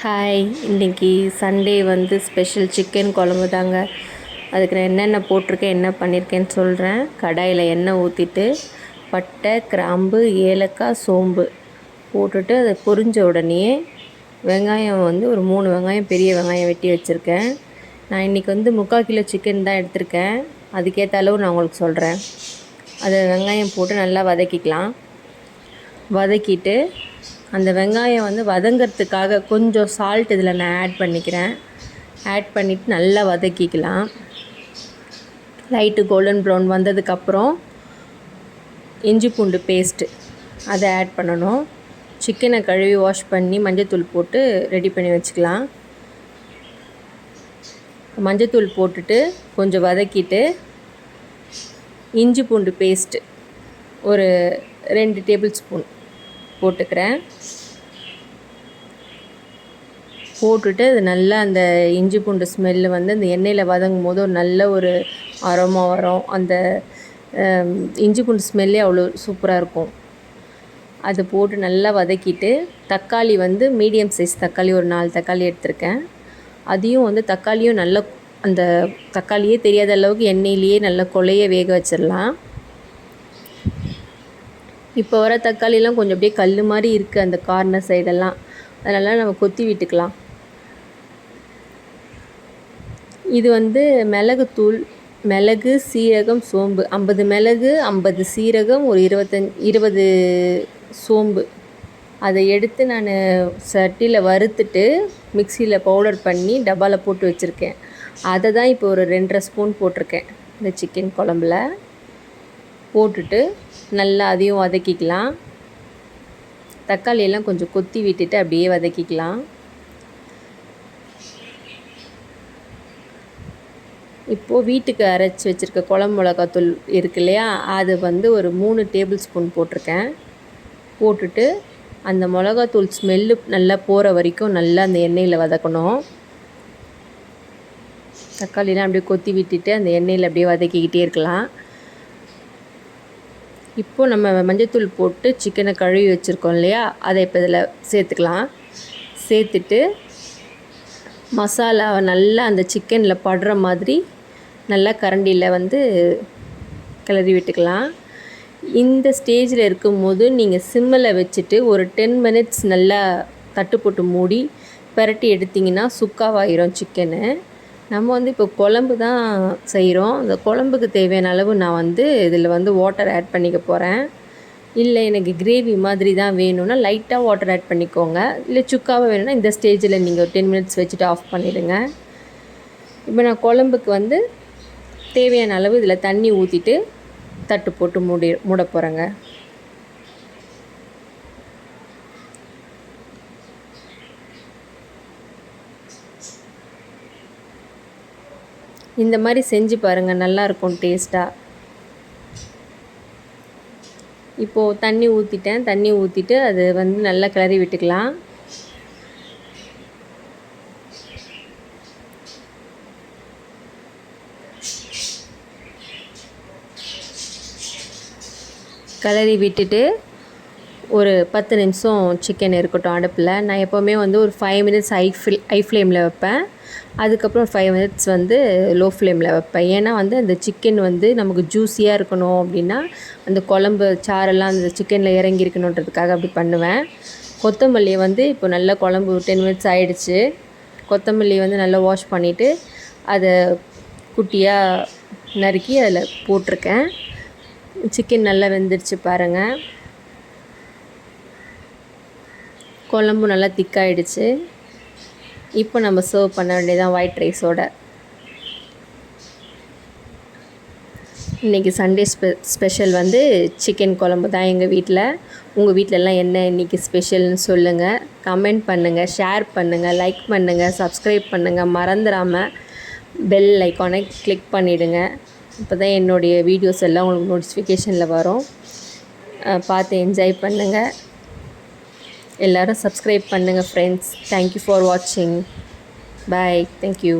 Hi, இன்றைக்கி Sunday வந்து special chicken குழம்பு தாங்க. அதுக்கு நான் என்னென்ன போட்டிருக்கேன், என்ன பண்ணியிருக்கேன்னு சொல்கிறேன். கடாயில் எண்ணெய் ஊற்றிட்டு பட்டை, கிராம்பு, ஏலக்காய், சோம்பு போட்டுட்டு அதை பொரிஞ்ச உடனே வெங்காயம் வந்து ஒரு 3 வெங்காயம், பெரிய வெங்காயம் வெட்டி வச்சுருக்கேன். நான் இன்றைக்கி வந்து 3/4 கிலோ சிக்கன் தான் எடுத்திருக்கேன். அதுக்கேற்ற அளவு நான் உங்களுக்கு சொல்கிறேன். அதை வெங்காயம் போட்டு நல்லா வதக்கிக்கலாம். வதக்கிட்டு அந்த வெங்காயம் வந்து வதங்கிறதுக்காக கொஞ்சம் சால்ட் இதில் நான் ஆட் பண்ணிக்கிறேன். ஆட் பண்ணிவிட்டு நல்லா வதக்கிக்கலாம். லைட்டு கோல்டன் ப்ரௌன் வந்ததுக்கப்புறம் இஞ்சி பூண்டு பேஸ்ட்டு அதை ஆட் பண்ணணும். சிக்கனை கழுவி வாஷ் பண்ணி மஞ்சத்தூள் போட்டு ரெடி பண்ணி வச்சுக்கலாம். மஞ்சத்தூள் போட்டுட்டு கொஞ்சம் வதக்கிட்டு இஞ்சி பூண்டு பேஸ்ட்டு ஒரு 2 டேபிள் ஸ்பூன் போட்டுக்கிறேன். போட்டுட்டு அது நல்லா அந்த இஞ்சி பூண்டு ஸ்மெல்லு வந்து அந்த எண்ணெயில் வதங்கும் போது ஒரு நல்ல ஒரு அரோமா வரும். அந்த இஞ்சி பூண்டு ஸ்மெல்லே அவ்வளோ சூப்பராக இருக்கும். அதை போட்டு நல்லா வதக்கிட்டு தக்காளி வந்து மீடியம் சைஸ் தக்காளி ஒரு 4 தக்காளி எடுத்திருக்கேன். அதையும் வந்து தக்காளியும் நல்லா அந்த தக்காளியே தெரியாத அளவுக்கு எண்ணெயிலேயே நல்லா கொலைய வேக வச்சிடலாம். இப்போ வர தக்காளிலாம் கொஞ்சம் அப்படியே கல் மாதிரி இருக்குது அந்த கார்னர் சைடெல்லாம். அதனால் நம்ம கொத்தி விட்டுக்கலாம். இது வந்து மிளகுத்தூள், மிளகு, சீரகம், சோம்பு 50 மிளகு, 50 சீரகம், ஒரு 20 சோம்பு அதை எடுத்து நான் சட்டியில் வறுத்துட்டு மிக்சியில் பவுடர் பண்ணி டப்பாவில் போட்டு வச்சுருக்கேன். அதை தான் இப்போ ஒரு 2.5 ஸ்பூன் போட்டிருக்கேன் இந்த சிக்கன் குழம்புல. போட்டுட்டு நல்லா அதையும் வதக்கிக்கலாம். தக்காளியெல்லாம் கொஞ்சம் கொத்தி விட்டுட்டு அப்படியே வதக்கிக்கலாம். இப்போது வீட்டுக்கு அரைச்சி வச்சுருக்க குழம்பு மிளகாத்தூள் இருக்கு இல்லையா, அது வந்து ஒரு 3 டேபிள் ஸ்பூன் போட்டிருக்கேன். போட்டுட்டு அந்த மிளகாத்தூள் ஸ்மெல்லு நல்லா போகிற வரைக்கும் நல்லா அந்த எண்ணெயில் வதக்கணும். தக்காளிலாம் அப்படியே கொத்தி விட்டுட்டு அந்த எண்ணெயில் அப்படியே வதக்கிக்கிட்டே இருக்கலாம். இப்போது நம்ம மஞ்சத்தூள் போட்டு சிக்கனை கழுவி வச்சுருக்கோம் இல்லையா, அதை இப்போ இதில் சேர்த்துக்கலாம். சேர்த்துட்டு மசாலாவை நல்லா அந்த சிக்கனில் படுற மாதிரி நல்லா கரண்டியில் வந்து கிளறி விட்டுக்கலாம். இந்த ஸ்டேஜில் இருக்கும்போது நீங்கள் சிம்மில் வச்சுட்டு ஒரு 10 மினிட்ஸ் நல்லா தட்டு போட்டு மூடி பரட்டி எடுத்திங்கன்னா சுக்காவாயிரும் சிக்கனு. நம்ம வந்து இப்போ குழம்பு தான் செய்கிறோம். அந்த குழம்புக்கு தேவையான அளவு நான் வந்து இதில் வந்து வாட்டர் ஆட் பண்ணிக்க போகிறேன். இல்லை எனக்கு கிரேவி மாதிரி தான் வேணும்னா லைட்டாக வாட்டர் ஆட் பண்ணிக்கோங்க. இல்லை சுக்காவாக வேணும்னா இந்த ஸ்டேஜில் நீங்கள் ஒரு 10 மினிட்ஸ் வச்சுட்டு ஆஃப் பண்ணிவிடுங்க. இப்போ நான் குழம்புக்கு வந்து தேவையான அளவு இதில் தண்ணி ஊற்றிட்டு தட்டு போட்டு மூட போகிறேங்க. இந்த மாதிரி செஞ்சு பாருங்கள், நல்லாயிருக்கும் டேஸ்ட்டாக. இப்போது தண்ணி ஊற்றிட்டேன். தண்ணி ஊற்றிட்டு அது வந்து நல்லா கிளறி விட்டுக்கலாம். கிளறி விட்டுட்டு ஒரு 10 நிமிஷம் சிக்கன் இருக்கட்டும் அடுப்பில். நான் எப்போவுமே வந்து ஒரு 5 மினிட்ஸ் ஹை ஃப்ளேமில் வைப்பேன். அதுக்கப்புறம் 5 மினிட்ஸ் வந்து லோ ஃப்ளேமில் வைப்பேன். ஏன்னா வந்து அந்த சிக்கன் வந்து நமக்கு ஜூஸியாக இருக்கணும் அப்படின்னா அந்த குழம்பு சாரெல்லாம் அந்த சிக்கனில் இறங்கியிருக்கணுன்றதுக்காக அப்படி பண்ணுவேன். கொத்தமல்லியை வந்து இப்போ நல்லா குழம்பு 10 மினிட்ஸ் ஆகிடுச்சு. கொத்தமல்லியை வந்து நல்லா வாஷ் பண்ணிவிட்டு அதை குட்டியாக நறுக்கி அதில் போட்டிருக்கேன். சிக்கன் நல்லா வெந்துடுச்சு பாருங்கள். குழம்பு நல்லா திக்காயிடுச்சு. இப்போ நம்ம சர்வ் பண்ண வேண்டியதான் ஒயிட் ரைஸோட. இன்றைக்கி சண்டே ஸ்பெஷல் வந்து சிக்கன் குழம்பு தான் எங்கள் வீட்டில். உங்கள் வீட்டிலலாம் என்ன இன்றைக்கி ஸ்பெஷல்னு சொல்லுங்கள். கமெண்ட் பண்ணுங்கள், ஷேர் பண்ணுங்கள், லைக் பண்ணுங்கள், சப்ஸ்கிரைப் பண்ணுங்கள். மறந்துடாமல் பெல் ஐக்கானை கிளிக் பண்ணிவிடுங்க. இப்போ தான் என்னுடைய வீடியோஸ் எல்லாம் உங்களுக்கு நோட்டிஃபிகேஷனில் வரும். பார்த்து என்ஜாய் பண்ணுங்கள். எல்லோரும் சப்ஸ்கிரைப் பண்ணுங்கள் ஃப்ரெண்ட்ஸ். தேங்க்யூ ஃபார் வாட்சிங். பாய். தேங்க்யூ.